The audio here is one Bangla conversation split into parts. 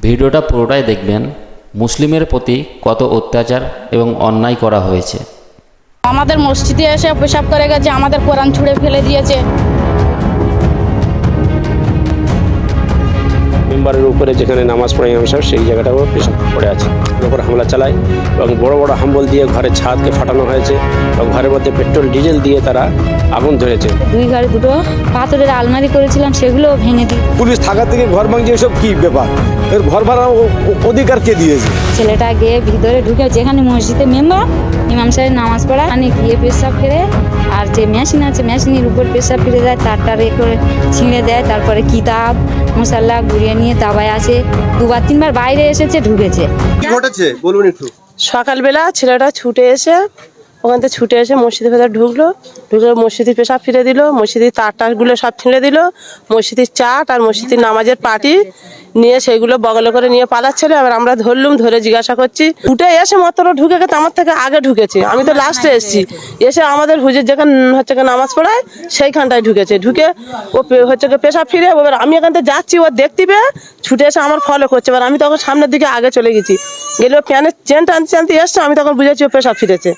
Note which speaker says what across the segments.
Speaker 1: ভিডিওটা পুরোটাই দেখবেন। মুসলিমের প্রতি কত অত্যাচার এবং অন্যায় করা হয়েছে।
Speaker 2: আমাদের মসজিদে এসে পেশাব করে গেছে, আমাদের কোরআন ছুঁড়ে ফেলে দিয়েছে।
Speaker 3: মেম্বারের উপরে যেখানে নামাজ পড়ে ইমাম সাহেব সেই জায়গাটাও পেশাব পড়ে আছে, ওপর হামলা চালায় এবং বড় বড় হাম্বল দিয়ে ঘরের ছাদকে ফাটানো হয়েছে এবং ঘরের মধ্যে পেট্রোল ডিজেল দিয়ে তারা আগুন ধরেছে।
Speaker 2: দুই ঘরে দুটো পাথরের আলমারি করেছিলাম, সেগুলো ভেঙে দিই।
Speaker 4: পুলিশ থাকা থেকে ঘর ভাঙছে, এসব কি ব্যাপার? এর ঘর ভাড়া অধিকার কে দিয়েছে?
Speaker 2: ছেলেটা গিয়ে ভিতরে ঢুকে, যেখানে মসজিদে মেম্বার ইমাম সাহেব নামাজ পড়া মানে গিয়ে পেশাব ফেরে, আর যে মেশিন আছে মেশিনের উপর পেশাব ফিরে যায়, তারটা করে ছিঁড়ে দেয়। তারপরে কিতাব মশাল্লা ঘুরিয়ে নিয়ে দাবায় আছে, দুবার তিনবার বাইরে এসেছে, ঢুকেছে।
Speaker 5: কি ঘটেছে বলুন একটু।
Speaker 6: সকালবেলা ছেলেটা ছুটে এসে ওখান থেকে ছুটে এসে মসজিদের ভেতরে ঢুকে মসজিদের পেশাব ফিরে দিল, মসজিদের তারটারগুলো সব ছিঁড়ে দিল, মসজিদের চাট আর মসজিদের নামাজের পাটি নিয়ে সেইগুলো বগলে করে নিয়ে পালাচ্ছিল। এবার আমরা ধরলুম, ধরে জিজ্ঞাসা করছি। উঠে এসে মাত্র ঢুকে গেছে, আমার থেকে আগে ঢুকেছে, আমি তো লাস্টে এসেছি। এসে আমাদের হুজুর যেখানে হচ্ছে নামাজ পড়ায় সেইখানটায় ঢুকেছে। ঢুকে ও হচ্ছে পেশাব ফিরে, এবার আমি এখান থেকে যাচ্ছি, ও দেখতে পেয়ে ছুটে এসে আমার ফলো করছে। এবার আমি তখন সামনের দিকে আগে চলে গেছি, গেলে ও প্যানের চেন টানতে টানতে এসছে, আমি তখন বুঝেছি ও পেশাব ফিরেছে।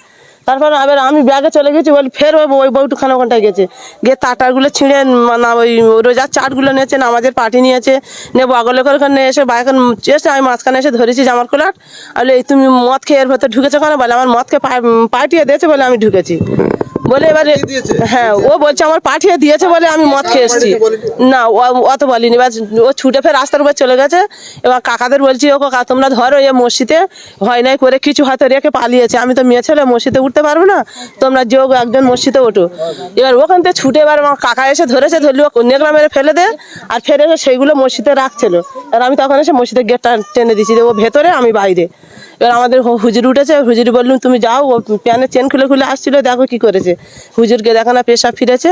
Speaker 6: তারপর আবার আমি ব্যাগে চলে গেছি, বলি ফের ওই বউটুখানে ওখানটায় গেছে, গিয়ে তাটারগুলো ছিঁড়ে ওই রোজার চাটগুলো নিয়েছে, নামাজের পাটি নিয়েছে, নিয়ে বগলে করে ওখানে এসে বাইক এসে আমি মাঝখানে এসে ধরেছি জামার কোলাট। বলে এই তুমি মদ খেয়ে এর ভেতরে ঢুকেছো কেন? বলে আমার মদকে পাঠিয়ে দিয়েছে বলে আমি ঢুকেছি বলে। এবারে হ্যাঁ, ও বলছে আমার পাঠিয়ে দিয়েছে বলে আমি মদ খেয়ে এসেছি। না, অত বলিনি। এবার ও ছুটে ফের রাস্তার উপর চলে গেছে। এবার কাকাদের বলছি, ও কাকা তোমরা ধরো, এ মসজিদে হয় নাই করে কিছু হয়তো রেখে পালিয়েছে, আমি তো মেয়ে ছেলে মসজিদে উঠতে পারবো না, তোমরা যেও একজন মসজিদে ওঠো। এবার ওখান থেকে ছুটে এবার আমার কাকা এসে ধরেছে, ধরলি ও নেগলা মেরে ফেলে দে, আর ফেলে সেইগুলো মসজিদে রাখছিল। আর আমি তখন এসে মসজিদের গেটটা টেনে দিচ্ছি, ও ভেতরে আমি বাইরে। এবার আমাদের হুজুর উঠেছে, হুজুরি বললুম তুমি যাও, ও প্যানের চেন খুলে খুলে আসছিল, দেখো কি করেছে। হুজুরকে দেখা না পেশাব ফিরেছে,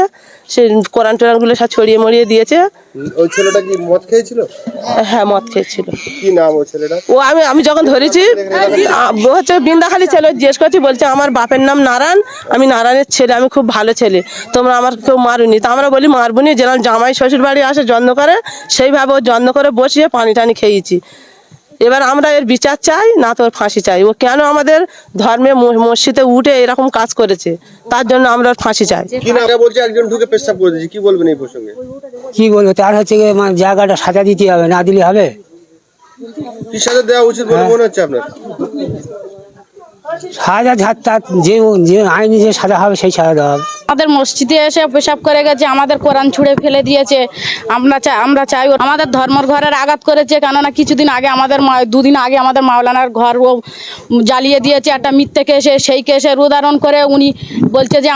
Speaker 6: সে কোরআন টোরানগুলো সব ছড়িয়ে মরিয়ে দিয়েছে।
Speaker 5: ওই ছেলেটা কি মদ খেয়েছিল?
Speaker 6: হ্যাঁ, মদ খেয়েছিল।
Speaker 5: কি নাম ওই ছেলেটা?
Speaker 6: ও আমি যখন ধরেছি হচ্ছে বিন্দাখালি ছেলে, জিজ্ঞেস করছি, বলছে আমার বাপের নাম নারায়ণ, আমি নারায়ণের ছেলে, আমি খুব ভালো ছেলে, তোমরা আমার কেউ মারুনি। তা আমরা বলি মারবনি, যেরকম জামাই শ্বশুর বাড়ি আসে যত্ন করে সেইভাবে ও যত্ন করে বসিয়ে পানি টানি খেয়েছি। এবার আমরা এর বিচার চাই, না তোর ফাঁসি চাই। ও কেন আমাদের ধর্মে মসজিদে উঠে এরকম কাজ করেছে, তার জন্য আমরা ফাঁসি চাই।
Speaker 5: কি না বলছে একজন ঢুকে পেশাব করে দিয়েছে, কি বলবেন এই প্রসঙ্গে?
Speaker 7: কি বলবো, তার হচ্ছে মানে জায়গাটা সাজা দিতে হবে, না দিলে হবে?
Speaker 5: কি সাজা দেওয়া উচিত বলে মনে হচ্ছে আপনার?
Speaker 7: সাজা তার যে আইনি যে সাজা হবে সেই সাজা দেওয়া হবে।
Speaker 2: আমাদের মসজিদে এসে পেশাব করে গেছে, আমাদের কোরআন ছুঁড়ে ফেলে দিয়েছে। আমরা চাই আমাদের ধর্মের ঘরের আঘাত করেছে, কেননা কিছুদিন আগে দুদিন আগে আমাদের মাওলানার ঘর ও জ্বালিয়ে দিয়েছে একটা মিথ্যে কেসে। সেই কেসের উদাহরণ করে উনি বলছে যে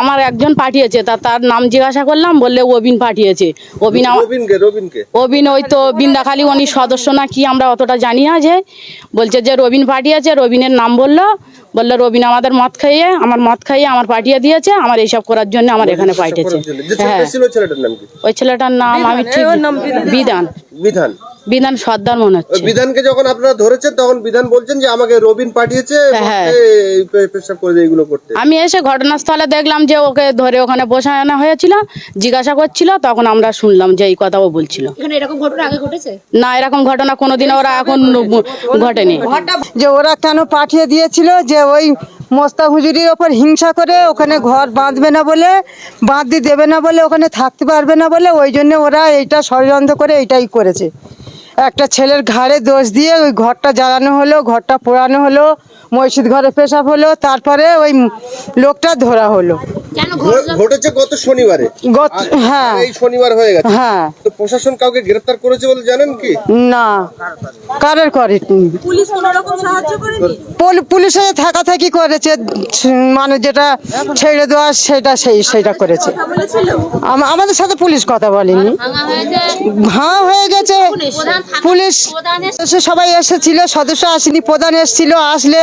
Speaker 2: আমার একজন পাঠিয়েছে, তার নাম জিজ্ঞাসা করলাম, বললে অবিন পাঠিয়েছে। অবিন ওই তো বিন্দাখালী উনি সদস্য না কি, আমরা অতটা জানি না। যে বলছে যে রবিন পাঠিয়েছে, রবিনের নাম বললো রবিন আমাদের মদ খাইয়ে আমার পাঠিয়ে দিয়েছে, আমার এইসব করার জন্য আমার এখানে পাঠিয়েছে। হ্যাঁ, ওই ছেলেটার নাম আমি ঠিক বিধান সর্দার মনে হচ্ছে।
Speaker 5: বিধানকে যখন আপনারা ধরেছেন তখন বিধান বলছেন যে আমাকে রবিন পাঠিয়েছে পেশাব করে এগুলো করতে।
Speaker 2: আমি এসে ঘটনাস্থলে দেখলাম যে ওকে ধরে ওখানে বসানো হয়েছিল, জিজ্ঞাসা করছিল, তখন আমরা শুনলাম যে এই কথা ও বলছিল।
Speaker 8: এরকম ঘটনা আগে ঘটেছে
Speaker 2: না, এরকম ঘটনা কোনোদিন ওরা এখন ঘটেনি।
Speaker 9: যে ওরা কেন পাঠিয়ে দিয়েছিল, যে ওই মোস্তা হুজুরির ওপর হিংসা করে ওখানে ঘর বাঁধবে না বলে, বাঁধতে দেবে না বলে, ওখানে থাকতে পারবে না বলে, ওই জন্য ওরা এইটা ষড়যন্ত্র করে এইটাই করেছে। একটা ছেলের ঘাড়ে দোষ দিয়ে ওই ঘরটা জ্বালানো হলো, ঘরটা পোড়ানো হলো, মসজিদ ঘরে পেশাব হলো, তারপরে ওই লোকটা ধরা হলো।
Speaker 5: ঘটেছে গত শনিবারে।
Speaker 9: হ্যাঁ,
Speaker 5: এই শনিবার হয়ে গেছে।
Speaker 9: হ্যাঁ,
Speaker 5: তো প্রশাসন কাউকে গ্রেফতার করেছে বলে জানেন কি?
Speaker 9: না, কারের করে
Speaker 8: পুলিশ কোনো রকম সাহায্য করেনি।
Speaker 9: পুলিশে থাকাথাকি করেছে, মানে যেটা ছেড়ে দেওয়া সেইটা করেছে। আমাদের সাথে পুলিশ কথা বলেনি, ভাঙা হয়ে গেছে। পুলিশ সবাই এসেছিল, সদস্য আসেনি, প্রধান এসেছিল, আসলে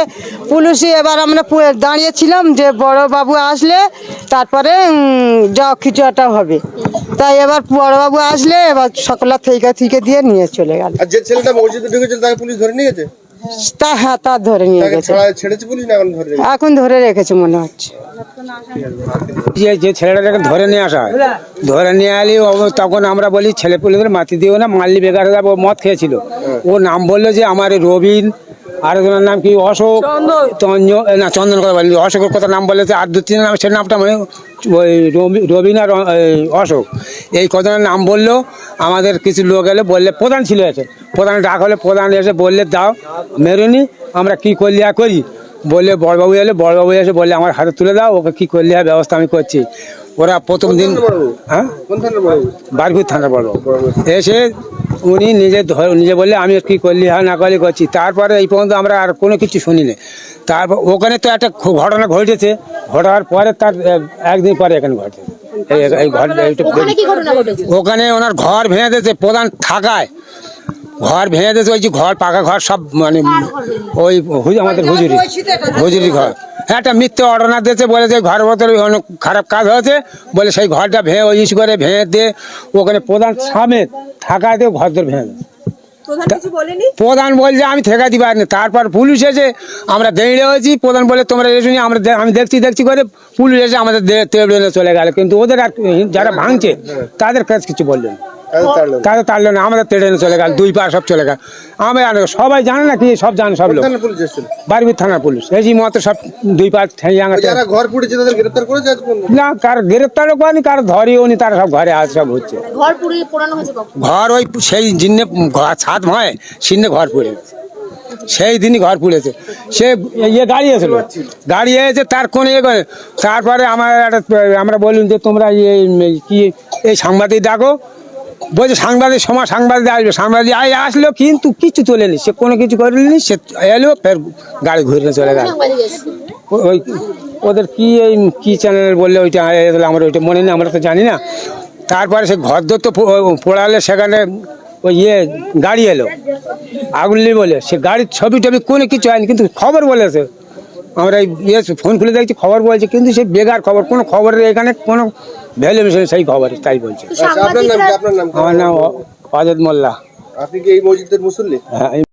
Speaker 9: পুলিশই। এবার আমরা দাঁড়িয়েছিলাম যে বড় বাবু আসলে তারপরে যা কিছু একটা হবে, তাই এবার বড়বাবু আসলে এবার সকলের থেকে দিয়ে নিয়ে চলে গেল।
Speaker 5: আর যে ছেলেটা মসজিদে ঢুকেছিল তাকে পুলিশ ধরে নিয়ে গেছে?
Speaker 9: হ্যাঁ, তার ধরে নিয়ে গেছে।
Speaker 5: ছেড়েছে পুলিশ না এখন ধরে রেখেছে?
Speaker 9: এখন ধরে রেখেছে মনে হচ্ছে।
Speaker 7: যে ছেলেটাকে ধরে নিয়ে আসা হয়, ধরে নিয়ে এলে তখন আমরা বলি ছেলে পুলেদের মাতি দিও না, মারলি বেকার হয়ে যাবে। ও মদ খেয়েছিল, ও নাম বললো যে আমার এই রবিন, আর একজনের নাম কি অশোক, না চন্দন কথা বলি, অশোকের কথা নাম বলেছে, আর দু তিন নাম, সে নামটা মানে ওই রবিন আর অশোক, এই কজনের নাম বললো। আমাদের কিছু লোক এলে বললে, প্রধান ছিল এসে, প্রধান ডাক হলে প্রধান এসে বললে দাও মেরুনি, আমরা কি করলি আর করি। বললে বড়বাবু এলে, বড়বাবু এসে বললে আমার হাতে তুলে দাও, ওকে কি করলি আর ব্যবস্থা আমি করছি। ওরা প্রথম দিন, হ্যাঁ বারপুর থানার বড়বাবু এসে উনি নিজে বললে আমি কি করলি হ্যাঁ না করলি করছি। তারপরে এই পর্যন্ত আমরা আর কোনো কিছু শুনিনি। তারপর ওখানে তো একটা ঘটনা ঘটেছে, ঘটার পরে তার একদিন পরে এখানে ঘটেছে এই ঘটনা। ওখানে ওনার ঘর ভেঙে দিয়েছে, প্রধান থাকায় ঘর ভেঙে দিয়েছে। ওই যে ঘর, পাকা ঘর সব, মানে ওই আমাদের হুজুরি ঘর, হ্যাঁ একটা মিথ্যে অর্ডার দিয়েছে, বলেছে ঘরের ভেতরে অনেক খারাপ কাজ হয়েছে বলে সেই ঘরটা ভেঙে ওই ইস্যু করে ভেঙে দিয়ে ওখানে প্রধান সামেত থাকায় দিয়ে ঘর ধরে ভেঙে দিয়েছে। প্রধান বলছে আমি ঠেকা দিতে পারিনি। তারপর পুলিশ এসে আমরা দাঁড়িয়ে হয়েছি, প্রধান বলে তোমরা এসে নিয়ে আমি দেখছি করে পুলিশ এসে আমাদের তেড়ে চলে গেল। কিন্তু ওদের যারা ভাঙছে তাদের কাছে কিছু বললেন, তাদের তাড়লো না, আমাদের তেড়ে চলে গেল, দুই পা সব চলে গেল। আমরা সবাই জানে না কি, সব জানে সব লোক, বারবির থানার পুলিশ এই মতো সব দুই পা
Speaker 5: ঘর পুড়েছে তাদের গ্রেফতার করেছে
Speaker 7: না, কার গ্রেফতারও করেনি, কার ধরেও নি, তারা সব ঘরে আজ সব হচ্ছে। ঘর ওই সেই জিন্নে ছাদ ভয় সিন্নে ঘর পুড়ে গেছে, সেই দিনই ঘর পুড়েছে। সে ইয়ে গাড়ি এসেছিল, গাড়ি এসে তার কোন ইয়ে করে। তারপরে আমরা বললাম যে তোমরা কি এই সাংবাদিক ডাকো, বলছে সাংবাদিক সময় সাংবাদিক আসবে, সাংবাদিক আসলো কিন্তু কিছু তোলেনি, সে কোনো কিছু করেনি। সে এলো ফের গাড়ি ঘুরে চলে গেল। ওই ওদের কি চ্যানেল বললে ওইটা আমার ওইটা মনে নেই, আমরা তো জানি না। তারপরে সে ঘর দর তো পোড়ালে, সেখানে ওই গাড়ি এলো আগুনলি বলে, সে গাড়ির ছবি টবি কোনো কিছু হয়নি, কিন্তু খবর বলেছে। আমরা ফোন খুলে দেখছি খবর বলছে, কিন্তু সে বেকার খবর, কোনো খবরের এখানে কোনো ভ্যালুয়েশন সেই খবরে, তাই বলছে।
Speaker 5: আপনার নাম?
Speaker 7: আমার নাম অজত মোল্লা।
Speaker 5: আপনি কি এই মসজিদের মুসল্লি?
Speaker 7: হ্যাঁ।